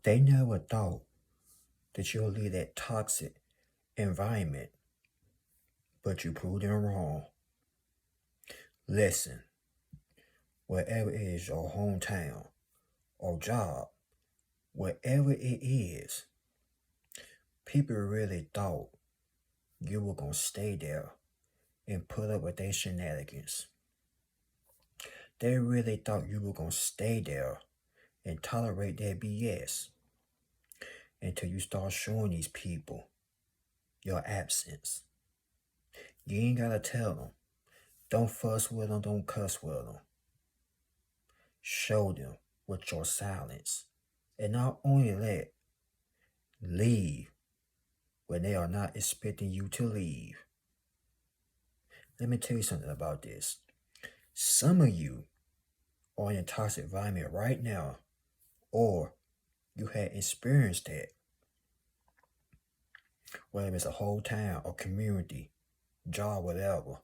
They never thought that you'll leave that toxic environment, but you proved them wrong. Listen, wherever it is your hometown or job, wherever it is, people really thought you were going to stay there and put up with their shenanigans. They really thought you were going to stay there and tolerate their BS until you start showing these people your absence. You ain't got to tell them. Don't fuss with them, don't cuss with them. Show them with your silence. And not only that, leave when they are not expecting you to leave. Let me tell you something about this. Some of you are in a toxic environment right now, or you had experienced that. Whether it's a whole town or community, job, whatever.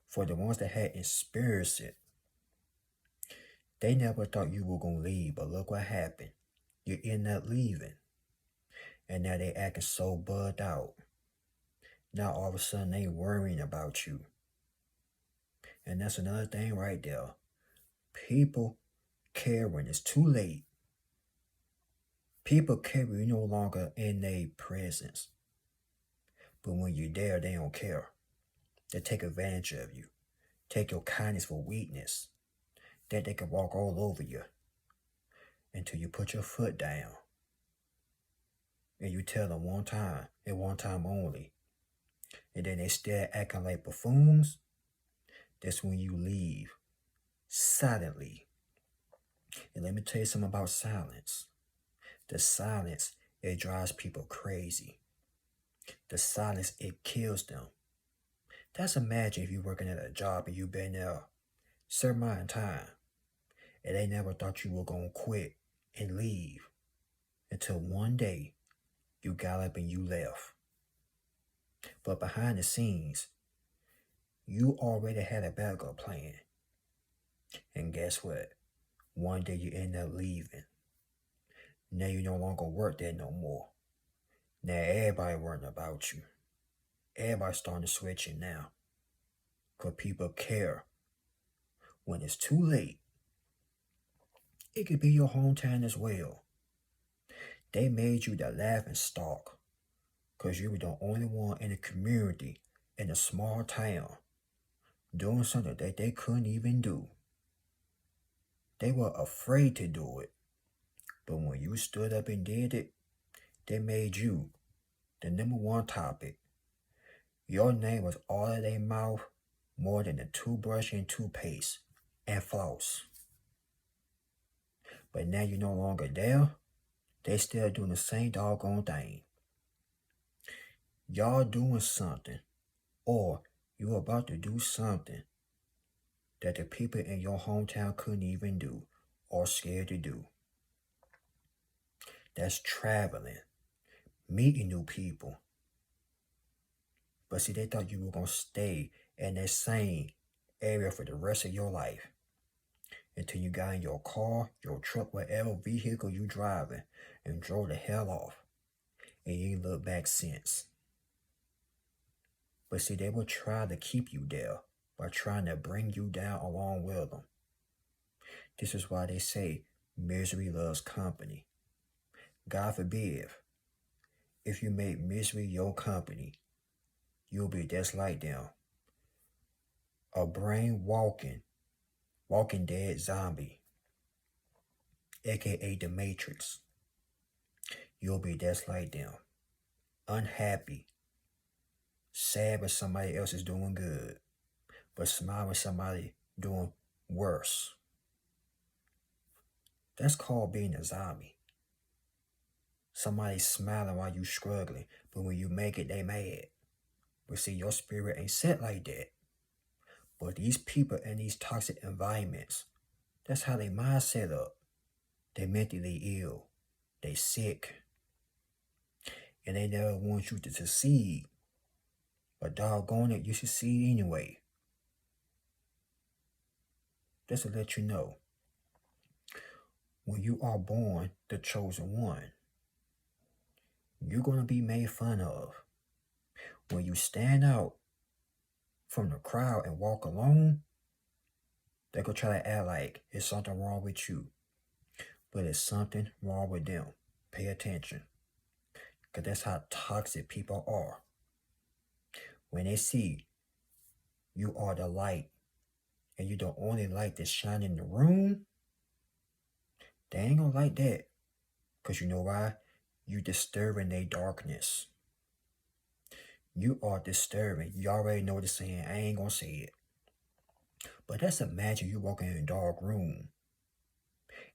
For the ones that had experienced it, they never thought you were going to leave, but look what happened. You end up leaving. And now they acting so bugged out. Now all of a sudden they worrying about you. And that's another thing right there. People care when it's too late. People care when you're no longer in their presence. But when you're there, they don't care. They take advantage of you. Take your kindness for weakness. That they can walk all over you until you put your foot down. And you tell them one time and one time only. And then they still acting like buffoons. That's when you leave silently. And let me tell you something about silence. The silence, it drives people crazy. The silence, it kills them. Just imagine if you're working at a job and you've been there a certain amount of time and they never thought you were going to quit and leave until one day you got up and you left. But behind the scenes, you already had a backup plan. And guess what? One day you end up leaving. Now you no longer work there no more. Now everybody worrying about you. Everybody starting to switch it now. Because people care. When it's too late, it could be your hometown as well. They made you the laughing stock because you were the only one in the community in a small town doing something that they couldn't even do. They were afraid to do it. But when you stood up and did it, they made you the number one topic. Your name was all of their mouth more than a toothbrush and toothpaste and floss. But now you're no longer there. They still doing the same doggone thing. Y'all doing something, or you about to do something that the people in your hometown couldn't even do or scared to do. That's traveling, meeting new people. But see, they thought you were going to stay in that same area for the rest of your life until you got in your car, your truck, whatever vehicle you driving and drove the hell off. And you ain't looked back since. But see, they will try to keep you there by trying to bring you down along with them. This is why they say misery loves company. God forbid, if you make misery your company, you'll be just like them. A brain walking dead zombie, aka the Matrix. You'll be just like them. Unhappy, sad when somebody else is doing good, but smile when somebody doing worse. That's called being a zombie. Somebody smiling while you struggling, but when you make it, they mad. But see, your spirit ain't set like that. But these people in these toxic environments, that's how they mind set up. They mentally ill. They sick. And they never want you to succeed. But doggone it, you succeed anyway. Just to let you know. when you are born the chosen one, you're going to be made fun of. When you stand out from the crowd and walk alone, they're going to try to act like it's something wrong with you. But it's something wrong with them. Pay attention. Because that's how toxic people are. When they see you are the light and you're the only light that's shining in the room, they ain't going to like that. Because you know why? You disturbing their darkness. You are disturbing. You already know the saying. I ain't going to say it. But let's imagine you walking in a dark room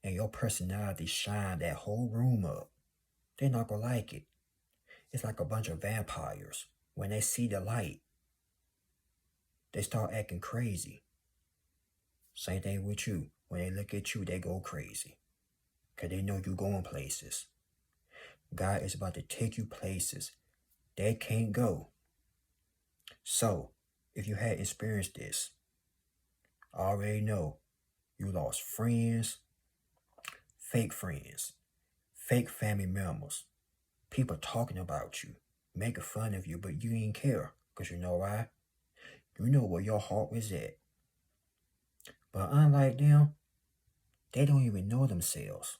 and your personality shine that whole room up. They're not going to like it. It's like a bunch of vampires. When they see the light, they start acting crazy. Same thing with you. When they look at you, they go crazy. Because they know you're going places. God is about to take you places they can't go. So, if you had experienced this, I already know you lost friends, fake family members, people talking about you, making fun of you, but you ain't care. Because you know why? You know where your heart was at. But unlike them, they don't even know themselves.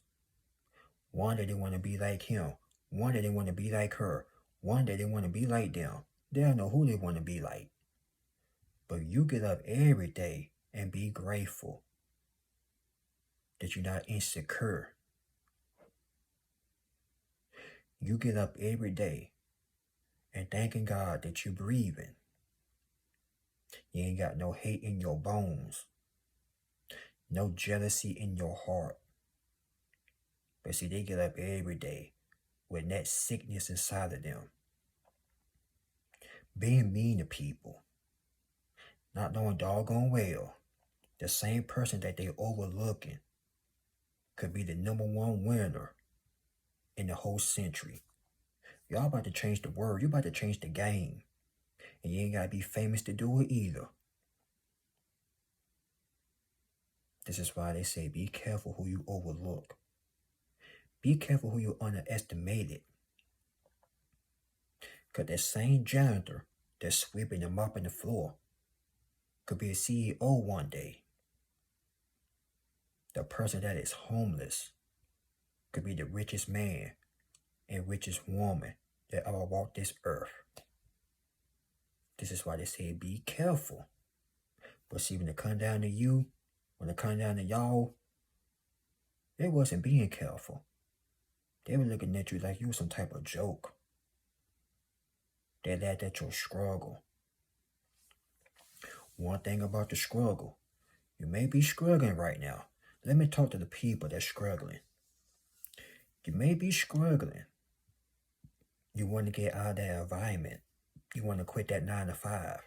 One day they want to be like him. One day they want to be like her. One day they want to be like them. They don't know who they want to be like. But you get up every day and be grateful that you're not insecure. You get up every day and thanking God that you're breathing. You ain't got no hate in your bones. No jealousy in your heart. But see, they get up every day with that sickness inside of them. Being mean to people. Not knowing doggone well, the same person that they overlooking could be the #1 winner in the whole century. Y'all about to change the world. You about to change the game. And you ain't got to be famous to do it either. This is why they say be careful who you overlook. Be careful who you underestimated. Because that same janitor that's sweeping and mopping the floor could be a CEO one day. The person that is homeless could be the richest man and richest woman that ever walked this earth. This is why they say be careful. But see, when it come down to you, when it come down to y'all, they wasn't being careful. They were looking at you like you was some type of joke. They laughed at your struggle. One thing about the struggle, you may be struggling right now. Let me talk to the people that's struggling. You may be struggling. You want to get out of that environment. You want to quit that 9 to 5.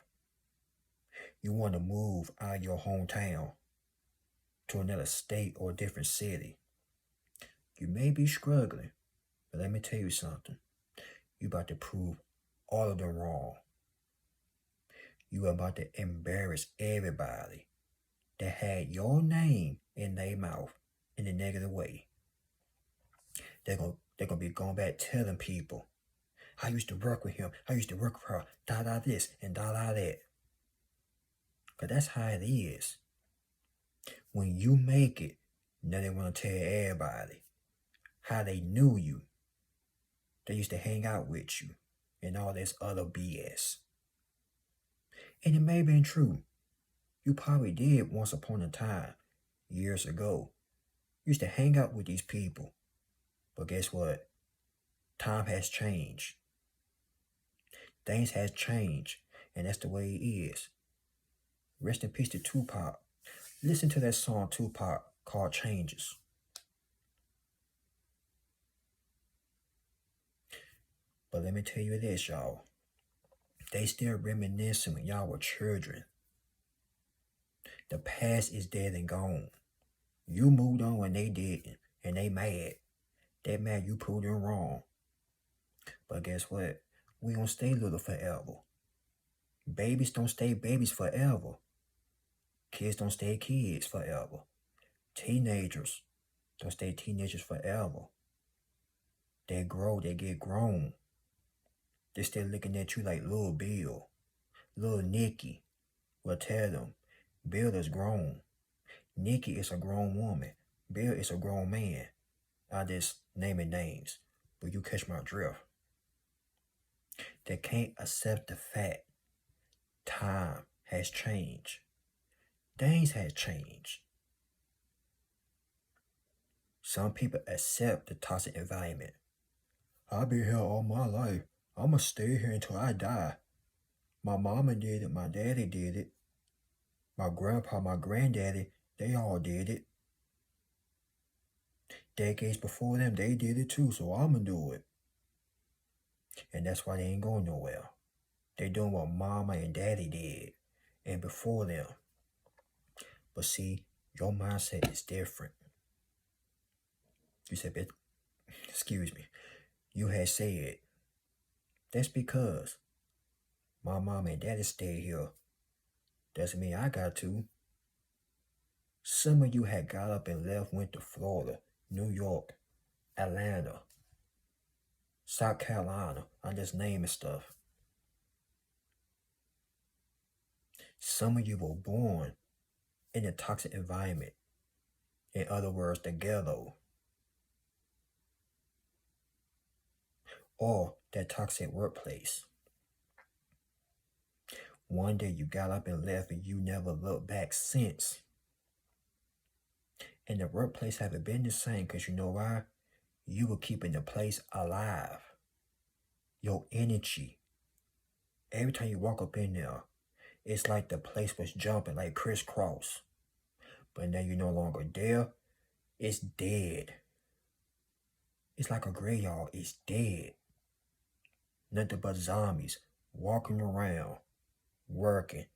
You want to move out of your hometown to another state or a different city. You may be struggling, but let me tell you something. You about to prove all of them wrong. You are about to embarrass everybody that had your name in their mouth in a negative way. They're gonna be going back telling people, I used to work with him, I used to work with her, da this and da that. Because that's how it is. When you make it, now they want to tell everybody how they knew you. They used to hang out with you and all this other BS. And it may have been true. You probably did once upon a time, years ago. You used to hang out with these people. But guess what? Time has changed. Things has changed. And that's the way it is. Rest in peace to Tupac. Listen to that song Tupac called Changes. But let me tell you this, y'all. They still reminiscing when y'all were children. The past is dead and gone. You moved on when they didn't, and they mad. They mad you proved them wrong. But guess what? We don't stay little forever. Babies don't stay babies forever. Kids don't stay kids forever. Teenagers Don't stay teenagers forever. They grow, they get grown. They still looking at you like little Bill, little Nikki. Well, tell them, Bill is grown. Nikki is a grown woman. Bill is a grown man. I just naming names, but you catch my drift. They can't accept the fact time has changed. Things have changed. Some people accept the toxic environment. I've been here all my life. I'ma stay here until I die. My mama did it, my daddy did it. My grandpa, my granddaddy, they all did it. Decades before them, they did it too, so I'ma do it. And that's why they ain't going nowhere. They doing what mama and daddy did, and before them. But see, your mindset is different. You said, excuse me, you had said, that's because my mom and daddy stayed here. Doesn't mean I got to. Some of you had got up and left, went to Florida, New York, Atlanta, South Carolina. I'm just naming stuff. Some of you were born in a toxic environment. In other words, the ghetto. Or that toxic workplace. One day you got up and left and you never looked back since. And the workplace haven't been the same because you know why? You were keeping the place alive. Your energy. Every time you walk up in there, it's like the place was jumping like crisscross. But now you're no longer there. It's dead. It's like a graveyard. It's dead. Nothing but zombies walking around, working,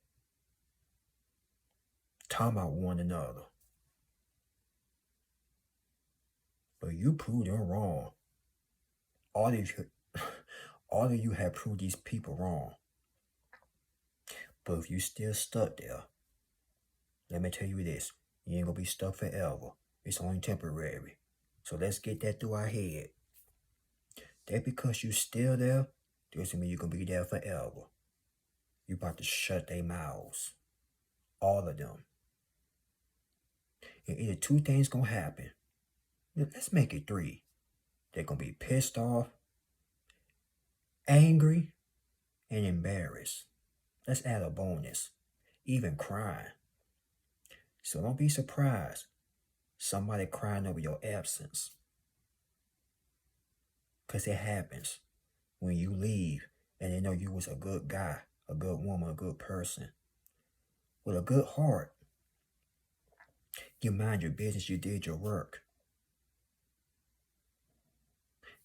talking about one another. But you proved them wrong. All of you have proved these people wrong. But if you still stuck there, let me tell you this, you ain't gonna be stuck forever. It's only temporary. So let's get that through our head. That because you still there, doesn't mean you're gonna be there forever. You about to shut their mouths. All of them. And either two things gonna happen. Let's make it three. They're gonna be pissed off, angry, and embarrassed. Let's add a bonus. Even crying. So don't be surprised. Somebody crying over your absence. Because it happens when you leave and they know you was a good guy, a good woman, a good person. With a good heart. You mind your business, you did your work.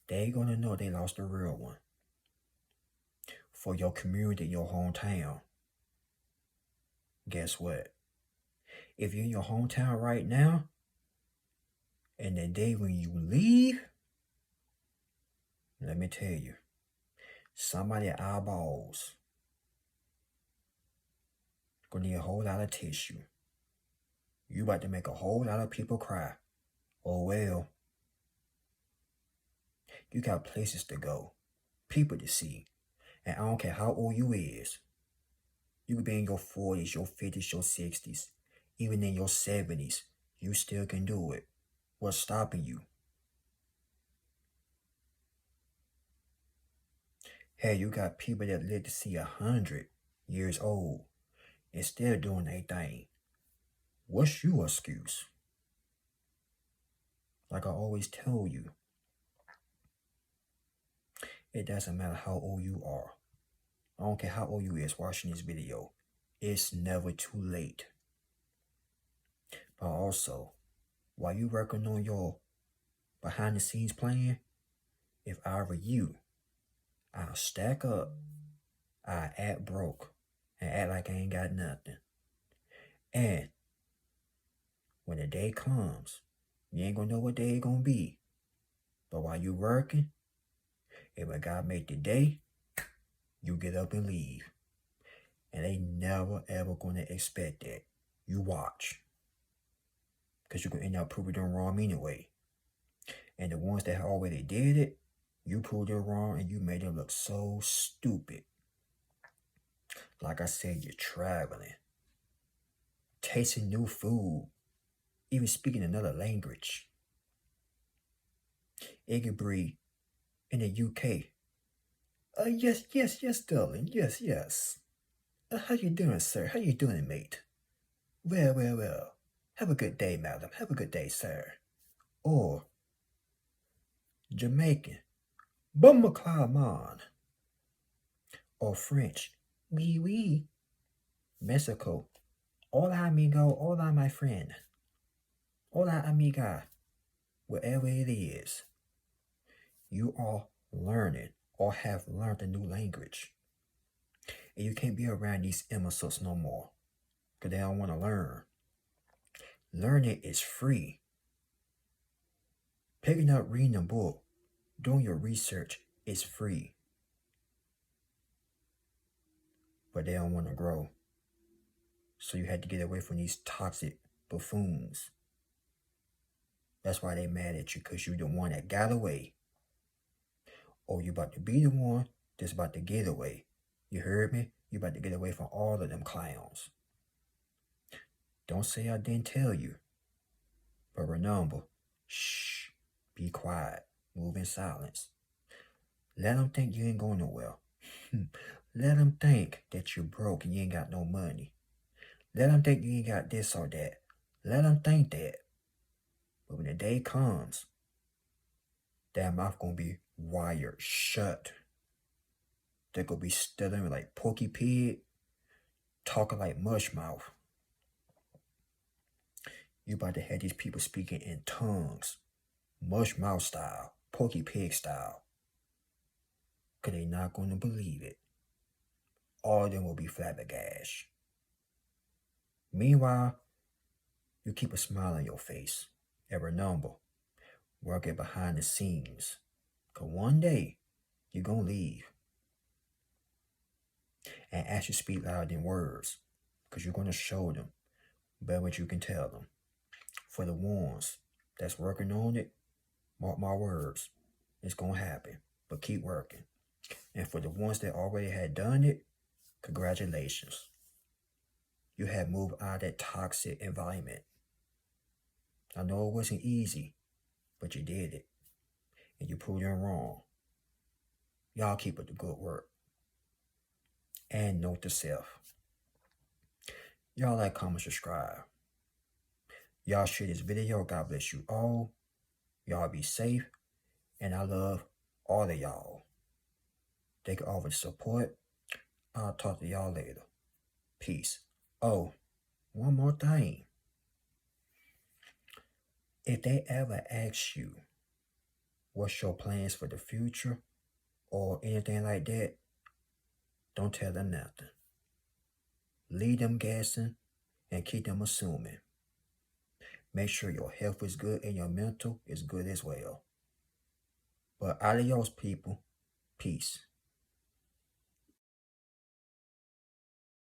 They ain't gonna know they lost the real one. For your community, your hometown. Guess what? If you're in your hometown right now, and the day when you leave, let me tell you, somebody eyeballs gonna need a whole lot of tissue. You about to make a whole lot of people cry. Oh well. You got places to go, people to see, and I don't care how old you is. You could be in your 40s, your 50s, your 60s, even in your 70s. You still can do it. What's stopping you? Hey, you got people that live to see 100 years old and still doing their thing. What's your excuse? Like I always tell you, it doesn't matter how old you are. I don't care how old you is watching this video. It's never too late. But also, while you working on your behind the scenes plan, if I were you, I'll stack up, I'll act broke, and act like I ain't got nothing. And when the day comes, you ain't gonna know what day it's gonna be. But while you working, if when God make the day, you get up and leave. And they never ever gonna expect that. You watch. because you can end up proving them wrong anyway. And the ones that already did it, you proved them wrong and you made them look so stupid. Like I said, you're traveling, tasting new food, even speaking another language. It could be in the UK. Yes, darling. Yes. How you doing, sir? How you doing, mate? Well. Have a good day, madam. Have a good day, sir. Or Jamaican. Bon man. Or French. Oui. Mexico. Hola, amigo. Hola, my friend. Hola, amiga. Whatever it is, you are learning or have learned a new language. And you can't be around these imbeciles no more because they don't want to learn. Learning is free. Picking up reading a book, doing your research is free. But they don't want to grow. So you had to get away from these toxic buffoons. That's why they mad at you, because you're the one that got away. Or you about to be the one that's about to get away. You heard me? You about to get away from all of them clowns. Don't say I didn't tell you. But remember, shh, be quiet, move in silence. Let them think you ain't going nowhere. Let them think that you're broke and you ain't got no money. Let them think you ain't got this or that. Let them think that. But when the day comes, that mouth gonna be wired shut. They gonna be stuttering like Porky Pig, talking like Mush Mouth. You about to have these people speaking in tongues, Mush Mouth style, Porky Pig style. Cause they not gonna believe it. All of them will be flabbergasted. Meanwhile, you keep a smile on your face. And remember, working behind the scenes. Cause one day, you're gonna leave. And actions speak louder than words. Cause you're gonna show them better what you can tell them. For the ones that's working on it, mark my words, it's gonna happen. But keep working. And for the ones that already had done it, congratulations. You have moved out of that toxic environment. I know it wasn't easy, but you did it. And you proved them wrong. Y'all keep up the good work. And note to self. Y'all like, comment, subscribe. Y'all share this video. God bless you all. Y'all be safe. And I love all of y'all. Thank you all for the support. I'll talk to y'all later. Peace. Oh, one more thing. If they ever ask you what's your plans for the future or anything like that, don't tell them nothing. Leave them guessing and keep them assuming. Make sure your health is good and your mental is good as well. But adios, people. Peace.